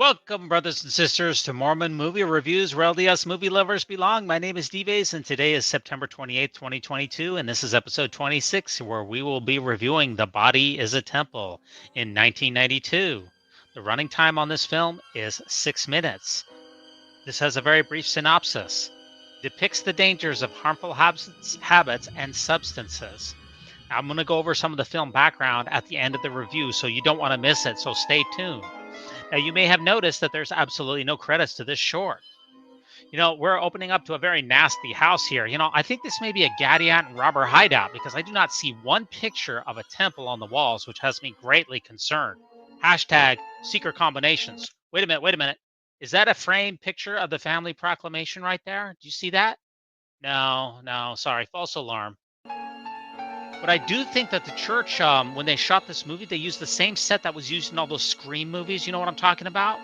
Welcome, brothers and sisters, to Mormon Movie Reviews, where LDS movie lovers belong. My name is Dives, and today is September 28th, 2022, and this is episode 26, where we will be reviewing The Body is a Temple in 1992. The running time on this film is 6 minutes. This has a very brief synopsis. Depicts the dangers of harmful habits and substances. Now, I'm going to go over some of the film background at the end of the review, so you don't want to miss it, so stay tuned. Now, you may have noticed that there's absolutely no credits to this short. We're opening up to a very nasty house here. I think this may be a Gadiant and robber hideout because I do not see one picture of a temple on the walls, which has me greatly concerned. Hashtag secret combinations. Wait a minute. Is that a framed picture of the family proclamation right there? Do you see that? No, sorry, false alarm. But I do think that the church, when they shot this movie, they used the same set that was used in all those Scream movies. You know what I'm talking about?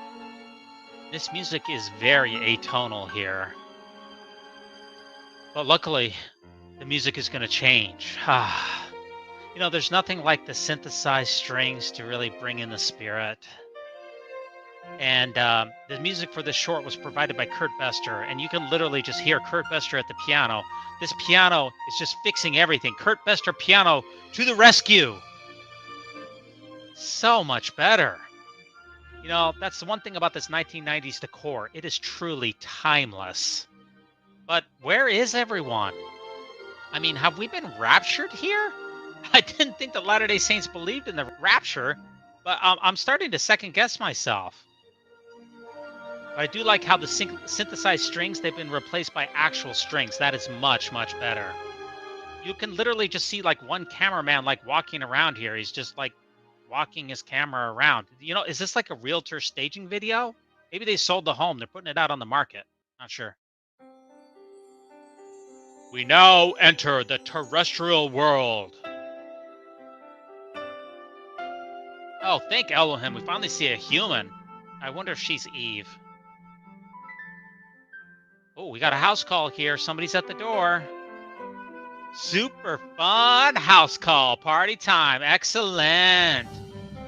This music is very atonal here. But luckily, the music is going to change. There's nothing like the synthesized strings to really bring in the spirit. And the music for this short was provided by Kurt Bestor, and you can literally just hear Kurt Bestor at the piano. This piano is just fixing everything. Kurt Bestor piano to the rescue. So much better. That's the one thing about this 1990s decor. It is truly timeless. But where is everyone? I mean, have we been raptured here? I didn't think the Latter-day Saints believed in the rapture, but I'm starting to second guess myself. But I do like how the synthesized strings, they've been replaced by actual strings. That is much, much better. You can literally just see like one cameraman like walking around here. He's just like walking his camera around. Is this like a realtor staging video? Maybe they sold the home. They're putting it out on the market. Not sure. We now enter the terrestrial world. Oh, thank Elohim. We finally see a human. I wonder if she's Eve. Oh, we got a house call here. Somebody's at the door. Super fun house call. Party time. Excellent.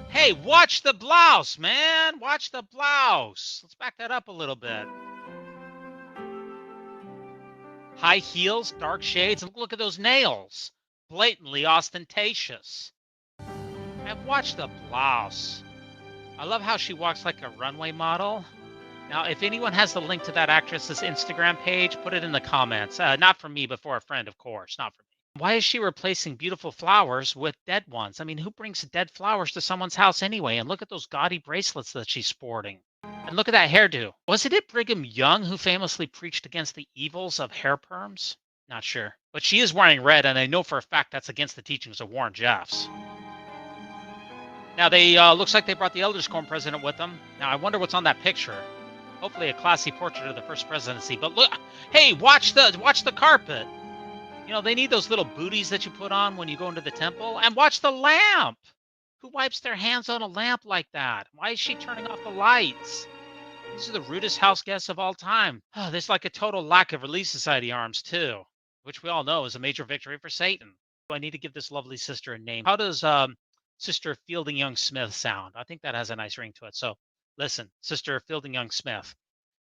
Hey, watch the blouse, man. Watch the blouse. Let's back that up a little bit. High heels, dark shades, and look at those nails. Blatantly ostentatious. And watch the blouse. I love how she walks like a runway model. Now, if anyone has the link to that actress's Instagram page, put it in the comments. Not for me, but for a friend, of course. Not for me. Why is she replacing beautiful flowers with dead ones? I mean, who brings dead flowers to someone's house anyway? And look at those gaudy bracelets that she's sporting. And look at that hairdo. Wasn't it Brigham Young who famously preached against the evils of hair perms? Not sure. But she is wearing red, and I know for a fact that's against the teachings of Warren Jeffs. Now, they looks like they brought the Elders Quorum president with them. Now, I wonder what's on that picture. Hopefully a classy portrait of the first presidency. But look, hey, watch the carpet. They need those little booties that you put on when you go into the temple. And watch the lamp. Who wipes their hands on a lamp like that? Why is she turning off the lights? These are the rudest house guests of all time. There's like a total lack of Relief Society arms, too, which we all know is a major victory for Satan. I need to give this lovely sister a name. How does Sister Fielding Young Smith sound? I think that has a nice ring to it. So listen, Sister Fielding Young Smith,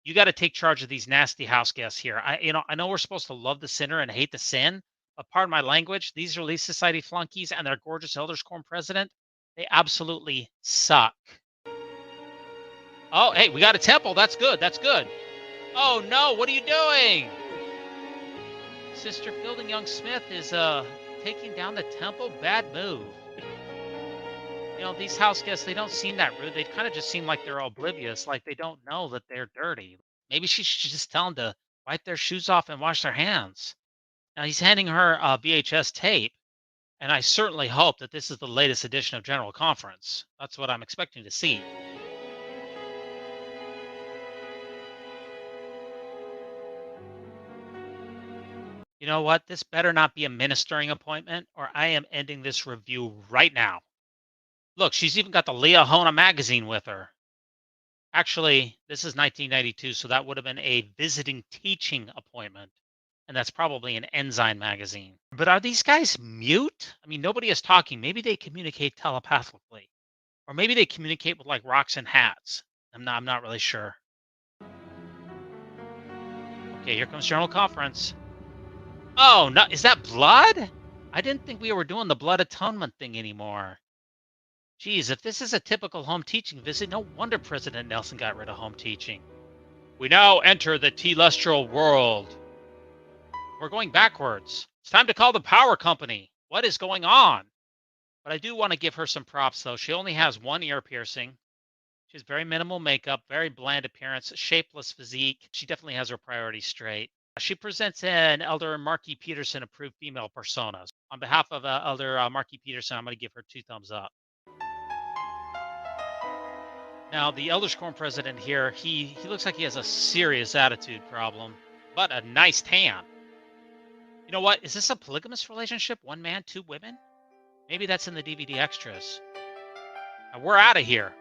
you got to take charge of these nasty house guests here. I know we're supposed to love the sinner and hate the sin, but pardon my language, these Relief Society flunkies and their gorgeous Elders Quorum president, they absolutely suck. Oh, hey, we got a temple. That's good. Oh, no, what are you doing? Sister Fielding Young Smith is taking down the temple. Bad move. These house guests, they don't seem that rude. They kind of just seem like they're oblivious, like they don't know that they're dirty. Maybe she should just tell them to wipe their shoes off and wash their hands. Now, he's handing her a VHS tape, and I certainly hope that this is the latest edition of General Conference. That's what I'm expecting to see. You know what? This better not be a ministering appointment, or I am ending this review right now. Look, she's even got the Leahona magazine with her. Actually, this is 1992, so that would have been a visiting teaching appointment. And that's probably an Ensign magazine. But are these guys mute? I mean, nobody is talking. Maybe they communicate telepathically. Or maybe they communicate with like rocks and hats. I'm not really sure. Okay, here comes General Conference. Oh, no, is that blood? I didn't think we were doing the blood atonement thing anymore. Geez, if this is a typical home teaching visit, no wonder President Nelson got rid of home teaching. We now enter the telestial world. We're going backwards. It's time to call the power company. What is going on? But I do want to give her some props, though. She only has one ear piercing. She has very minimal makeup, very bland appearance, shapeless physique. She definitely has her priorities straight. She presents an Elder Marky Peterson approved female persona. On behalf of Elder Marky Peterson, I'm going to give her 2 thumbs up. Now, the Elder Quorum president here, he looks like he has a serious attitude problem, but a nice tan. You know what? Is this a polygamous relationship? 1 man, 2 women? Maybe that's in the DVD extras. Now, we're out of here.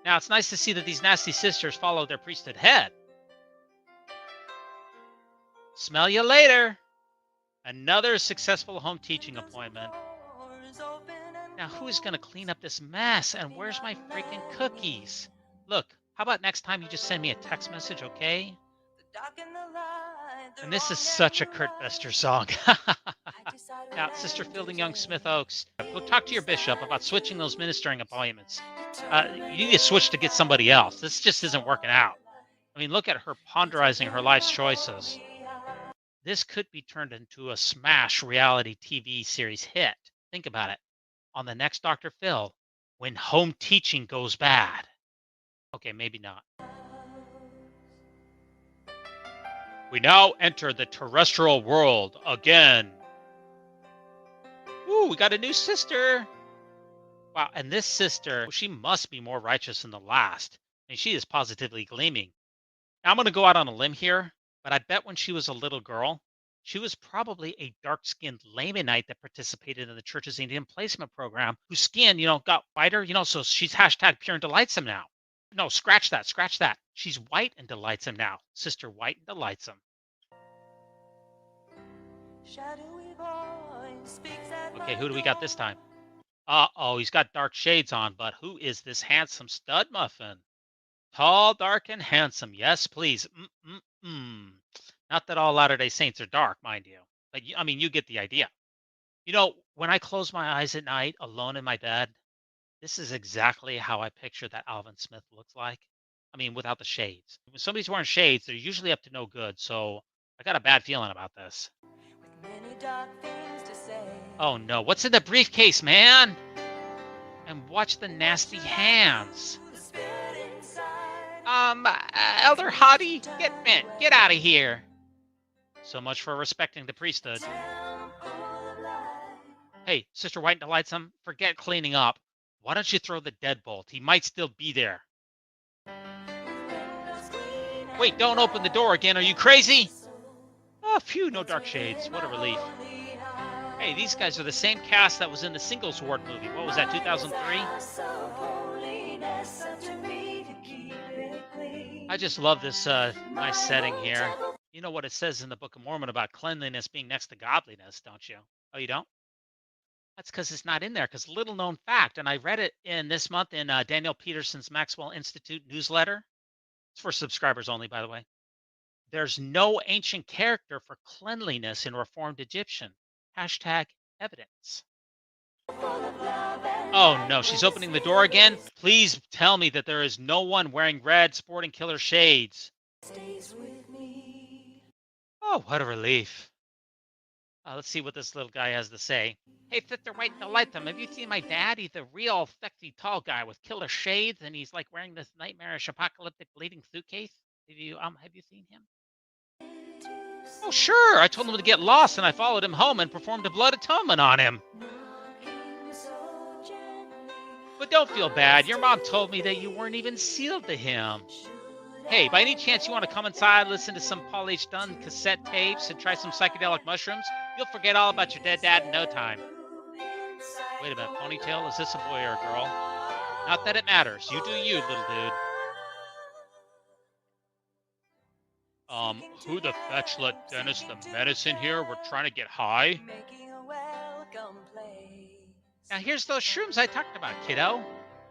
Now, it's nice to see that these nasty sisters follow their priesthood head. Smell you later. Another successful home teaching appointment. Now, who's going to clean up this mess? And where's my freaking cookies? Look, how about next time you just send me a text message, okay? And this is such a Kurt Bestor song. Now, Sister Fielding Young Smith Oaks, go talk to your bishop about switching those ministering appointments. You need to switch to get somebody else. This just isn't working out. I mean, look at her ponderizing her life's choices. This could be turned into a smash reality TV series hit. Think about it. On the next Dr. Phil, when home teaching goes bad. Okay, maybe not. We now enter the terrestrial world again. Ooh, we got a new sister. Wow, and this sister, she must be more righteous than the last. And she is positively gleaming. Now, I'm going to go out on a limb here, but I bet when she was a little girl, she was probably a dark-skinned Lamanite that participated in the church's Indian placement program, whose skin, got whiter, so she's hashtag pure and delightsome now. No, scratch that, scratch that. She's white and delightsome now. Sister White and delightsome. Okay, who do we got this time? Uh-oh, he's got dark shades on, but who is this handsome stud muffin? Tall, dark, and handsome. Yes, please. Not that all Latter-day Saints are dark, mind you. But, you get the idea. When I close my eyes at night, alone in my bed, this is exactly how I picture that Alvin Smith looks like. Without the shades. When somebody's wearing shades, they're usually up to no good, so I got a bad feeling about this. Oh, no. What's in the briefcase, man? And watch the nasty hands. Elder Hottie, get out of here. So much for respecting the priesthood. Hey, Sister White and Delightsome, forget cleaning up. Why don't you throw the deadbolt? He might still be there. Wait, don't open the door again. Are you crazy? Oh, phew, no dark shades. What a relief. Hey, these guys are the same cast that was in the Singles Ward movie. What was that, 2003? I just love this nice setting here. You know what it says in the Book of Mormon about cleanliness being next to godliness, don't you? Oh, you don't? That's because it's not in there, because little known fact, and I read it in this month in Daniel Peterson's Maxwell Institute newsletter. It's for subscribers only, by the way. There's no ancient character for cleanliness in Reformed Egyptian. Hashtag evidence. Oh no, she's opening the door again. Please tell me that there is no one wearing red sporting killer shades. Oh, what a relief. Let's see what this little guy has to say. Hey, Sister White and Delightsome, have you seen my dad? He's a real sexy tall guy with killer shades, and he's like wearing this nightmarish apocalyptic bleeding suitcase. Have you seen him? Oh, sure. I told him to get lost, and I followed him home and performed a blood atonement on him. But don't feel bad. Your mom told me that you weren't even sealed to him. Hey, by any chance you want to come inside, listen to some Paul H. Dunn cassette tapes, and try some psychedelic mushrooms? You'll forget all about your dead dad in no time. Wait a minute, ponytail? Is this a boy or a girl? Not that it matters. You do you, little dude. Who the fetch let Dennis the Menace in here? We're trying to get high. Now here's those shrooms I talked about, kiddo.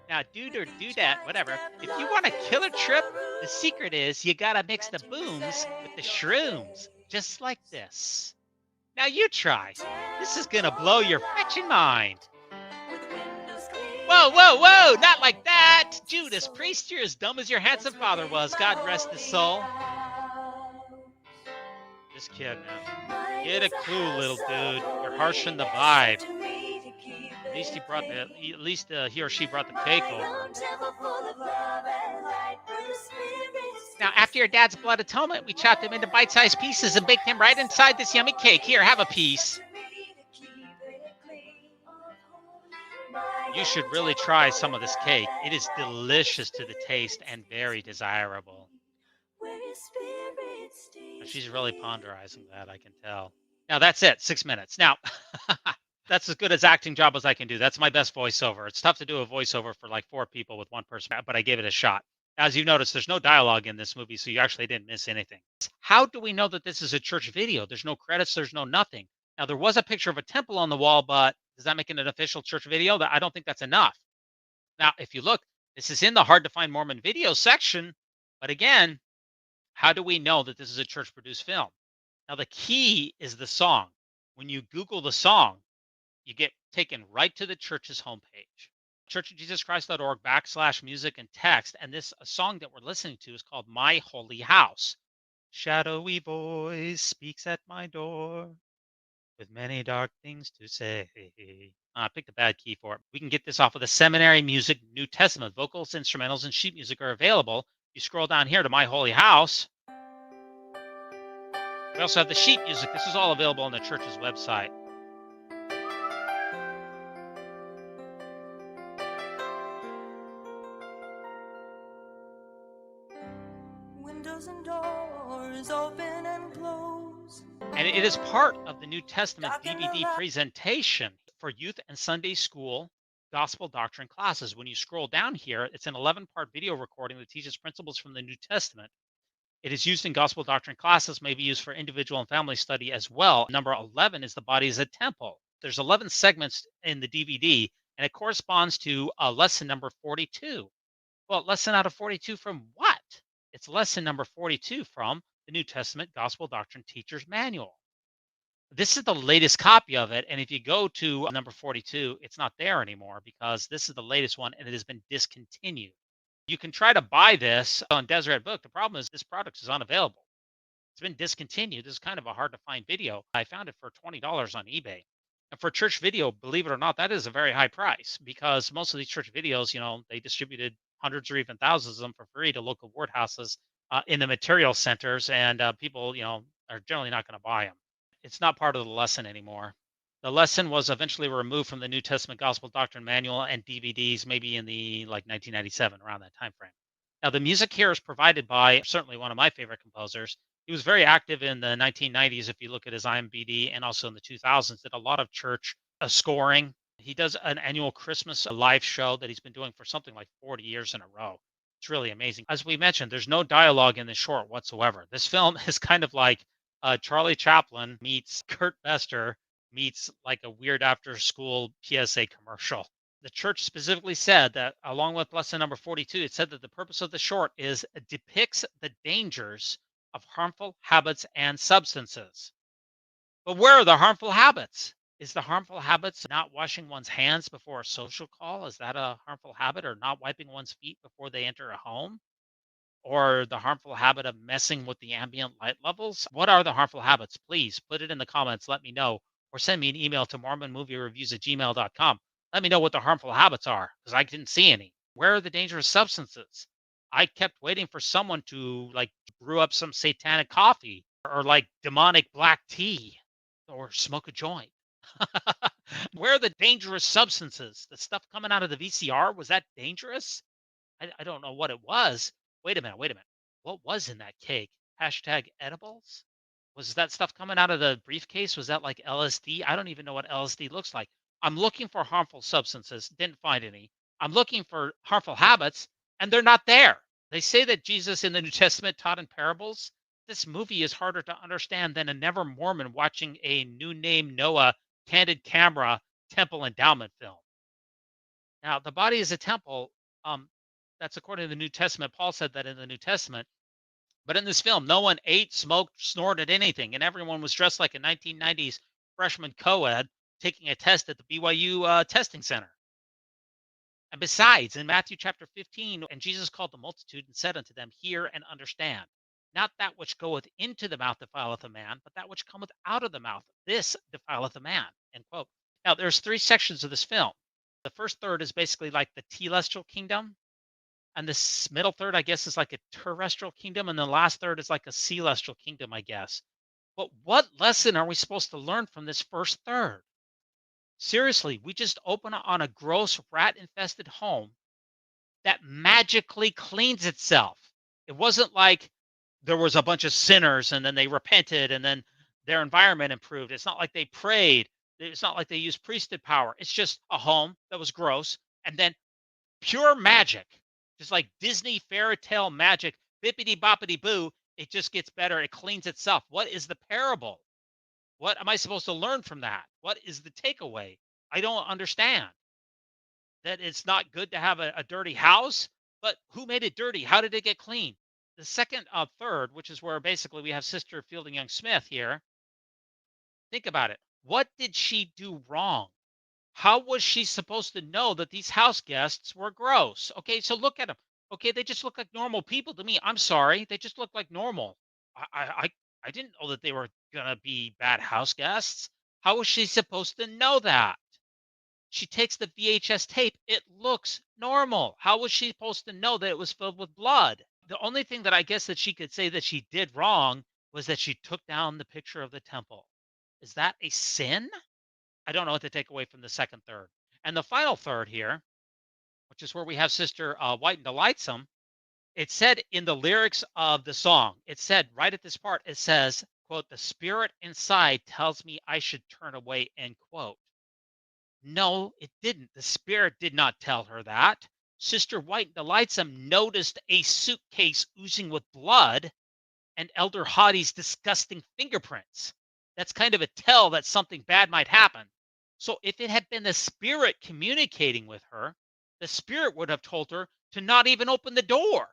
Now, dude or dudette, whatever. If you want a killer trip, the secret is you gotta mix the booms with the shrooms, just like this. Now you try. This is gonna blow your fetching mind. Whoa, whoa, whoa! Not like that! Judas Priest, you're as dumb as your handsome father was. God rest his soul. Just kidding, man. Get a clue, little dude. You're harshing the vibe. At least he or she brought the cake over. Now, after your dad's blood atonement, we chopped him into bite-sized pieces and baked him right inside this yummy cake. Here, have a piece. You should really try some of this cake. It is delicious to the taste and very desirable. She's really ponderizing that, I can tell. Now, that's it, 6 minutes. Now, that's as good as acting job as I can do. That's my best voiceover. It's tough to do a voiceover for like 4 people with 1 person, but I gave it a shot. As you notice, there's no dialogue in this movie, so you actually didn't miss anything. How do we know that this is a church video? There's no credits, there's no nothing. Now, there was a picture of a temple on the wall, but does that make it an official church video? I don't think that's enough. Now, if you look, this is in the hard to find Mormon video section, but again, how do we know that this is a church produced film? Now, the key is the song. When you Google the song, you get taken right to the church's homepage, churchofjesuschrist.org/music and text. And this song that we're listening to is called My Holy House. Shadowy voice speaks at my door with many dark things to say. I picked a bad key for it. We can get this off of the Seminary Music New Testament. Vocals, instrumentals, and sheet music are available. You scroll down here to My Holy House. We also have the sheet music. This is all available on the church's website. Windows and doors open and close. And it is part of the New Testament DVD presentation for youth and Sunday school gospel doctrine classes. When you scroll down here, it's an 11-part video recording that teaches principles from the New Testament. It is used in gospel doctrine classes, may be used for individual and family study as well. Number 11 is the body as a temple. There's 11 segments in the DVD, and it corresponds to lesson number 42. Well, lesson out of 42 from what? It's lesson number 42 from the New Testament Gospel Doctrine Teacher's Manual. This is the latest copy of it, and if you go to number 42, it's not there anymore because this is the latest one and it has been discontinued. You can try to buy this on Deseret Book. The problem is this product is unavailable. It's been discontinued. This is kind of a hard to find video. I found it for $20 on eBay. And for church video, believe it or not, that is a very high price because most of these church videos, they distributed hundreds or even thousands of them for free to local ward houses in the material centers. And people, are generally not going to buy them. It's not part of the lesson anymore. The lesson was eventually removed from the New Testament Gospel Doctrine Manual and DVDs, maybe in the 1997, around that time frame. Now, the music here is provided by certainly one of my favorite composers. He was very active in the 1990s, if you look at his IMDb, and also in the 2000s, did a lot of church scoring. He does an annual Christmas live show that he's been doing for something like 40 years in a row. It's really amazing. As we mentioned, there's no dialogue in this short whatsoever. This film is kind of like Charlie Chaplin meets Kurt Bestor meets like a weird after school PSA commercial. The church specifically said that along with lesson number 42, it said that the purpose of the short is depicts the dangers of harmful habits and substances. But where are the harmful habits? Is the harmful habits not washing one's hands before a social call? Is that a harmful habit, or not wiping one's feet before they enter a home? Or the harmful habit of messing with the ambient light levels? What are the harmful habits? Please put it in the comments. Let me know. Or send me an email to mormonmoviereviews@gmail.com. Let me know what the harmful habits are because I didn't see any. Where are the dangerous substances? I kept waiting for someone to brew up some satanic coffee or demonic black tea or smoke a joint. Where are the dangerous substances? The stuff coming out of the VCR, was that dangerous? I don't know what it was. Wait a minute. What was in that cake? Hashtag edibles? Was that stuff coming out of the briefcase? Was that like LSD? I don't even know what LSD looks like. I'm looking for harmful substances. Didn't find any. I'm looking for harmful habits, and they're not there. They say that Jesus in the New Testament taught in parables. This movie is harder to understand than a never Mormon watching a New Name Noah candid camera temple endowment film. Now, the body is a temple. Um, that's according to the New Testament. Paul said that in the New Testament. But in this film, no one ate, smoked, snorted anything, and everyone was dressed like a 1990s freshman co-ed taking a test at the BYU testing center. And besides, in Matthew chapter 15, and Jesus called the multitude and said unto them, hear and understand. Not that which goeth into the mouth defileth a man, but that which cometh out of the mouth, this defileth a man. End quote. Now, there's three sections of this film. The first third is basically like the telestial kingdom. And this middle third, I guess, is like a terrestrial kingdom. And the last third is like a celestial kingdom, I guess. But what lesson are we supposed to learn from this first third? Seriously, we just open on a gross rat infested home that magically cleans itself. It wasn't like there was a bunch of sinners and then they repented and then their environment improved. It's not like they prayed. It's not like they used priesthood power. It's just a home that was gross and then pure magic, just like Disney fairy tale magic, bippity boppity boo. It just gets better. It cleans itself. What is the parable? What am I supposed to learn from that? What is the takeaway? I don't understand. That it's not good to have a dirty house, but who made it dirty? How did it get clean? The second third, which is where basically we have Sister Fielding Young Smith here. Think about it. What did she do wrong? How was she supposed to know that these house guests were gross? Okay, so look at them. Okay, they just look like normal people to me. I'm sorry, they just look like normal. I didn't know that they were gonna be bad house guests. How was she supposed to know that? She takes the VHS tape. It looks normal. How was she supposed to know that it was filled with blood? The only thing that I guess that she could say that she did wrong was that she took down the picture of the temple. Is that a sin? I don't know what to take away from the second third. And the final third here, which is where we have Sister White and Delightsome, it said in the lyrics of the song, it said right at this part, it says, quote, the spirit inside tells me I should turn away, end quote. No, it didn't. The spirit did not tell her that. Sister White and Delightsome noticed a suitcase oozing with blood and Elder Hottie's disgusting fingerprints. That's kind of a tell that something bad might happen. So if it had been the spirit communicating with her, the spirit would have told her to not even open the door.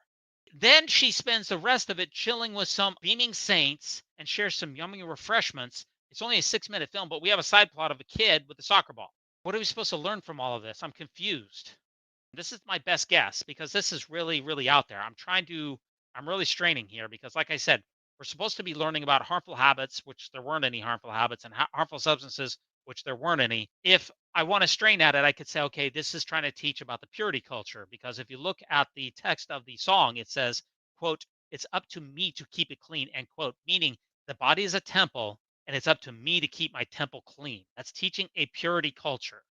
Then she spends the rest of it chilling with some beaming saints and shares some yummy refreshments. It's only a 6-minute film, but we have a side plot of a kid with a soccer ball. What are we supposed to learn from all of this? I'm confused. This is my best guess because this is really, really out there. I'm really straining here because, like I said, we're supposed to be learning about harmful habits, which there weren't any harmful habits, and harmful substances, which there weren't any. If I want to strain at it, I could say, okay, this is trying to teach about the purity culture. Because if you look at the text of the song, it says, quote, it's up to me to keep it clean, end quote, meaning the body is a temple and it's up to me to keep my temple clean. That's teaching a purity culture.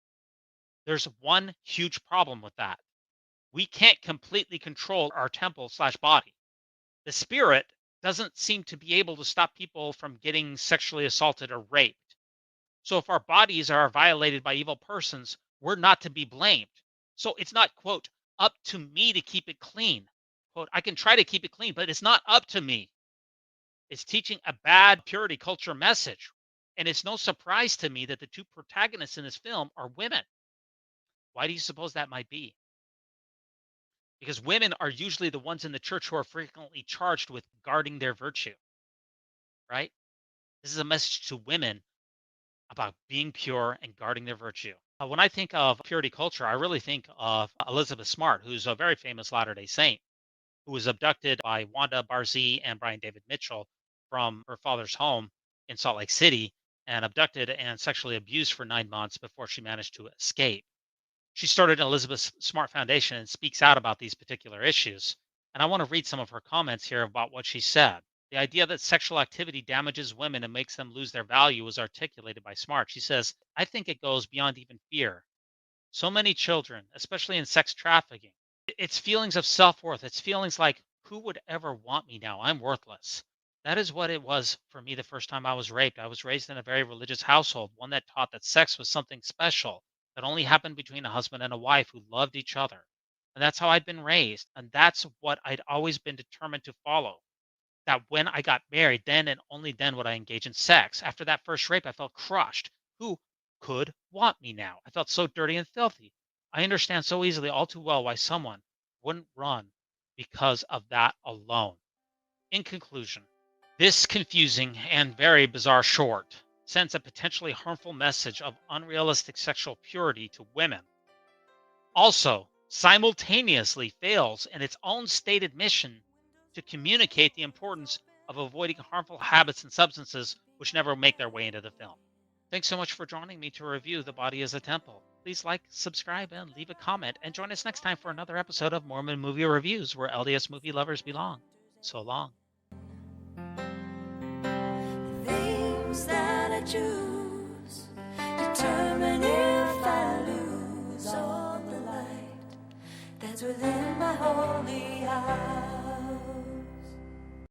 There's one huge problem with that. We can't completely control our temple/body. The spirit doesn't seem to be able to stop people from getting sexually assaulted or raped. So if our bodies are violated by evil persons, we're not to be blamed. So it's not, quote, up to me to keep it clean. Quote, I can try to keep it clean, but it's not up to me. It's teaching a bad purity culture message. And it's no surprise to me that the two protagonists in this film are women. Why do you suppose that might be? Because women are usually the ones in the church who are frequently charged with guarding their virtue, right? This is a message to women about being pure and guarding their virtue. When I think of purity culture, I really think of Elizabeth Smart, who's a very famous Latter day Saint, who was abducted by Wanda Barzee and Brian David Mitchell from her father's home in Salt Lake City and abducted and sexually abused for 9 months before she managed to escape. She started Elizabeth Smart Foundation and speaks out about these particular issues. And I want to read some of her comments here about what she said. The idea that sexual activity damages women and makes them lose their value was articulated by Smart. She says, I think it goes beyond even fear. So many children, especially in sex trafficking, it's feelings of self-worth. It's feelings like, who would ever want me now? I'm worthless. That is what it was for me the first time I was raped. I was raised in a very religious household, one that taught that sex was something special that only happened between a husband and a wife who loved each other. And that's how I'd been raised. And that's what I'd always been determined to follow. That when I got married, then and only then would I engage in sex. After that first rape, I felt crushed. Who could want me now? I felt so dirty and filthy. I understand so easily all too well why someone wouldn't run because of that alone. In conclusion, this confusing and very bizarre short sends a potentially harmful message of unrealistic sexual purity to women. Also, simultaneously fails in its own stated mission to communicate the importance of avoiding harmful habits and substances which never make their way into the film. Thanks so much for joining me to review The Body is a Temple. Please like, subscribe, and leave a comment, and join us next time for another episode of Mormon Movie Reviews, where LDS movie lovers belong. So long. Things that I choose determine if I lose all the light that's within my holy eyes.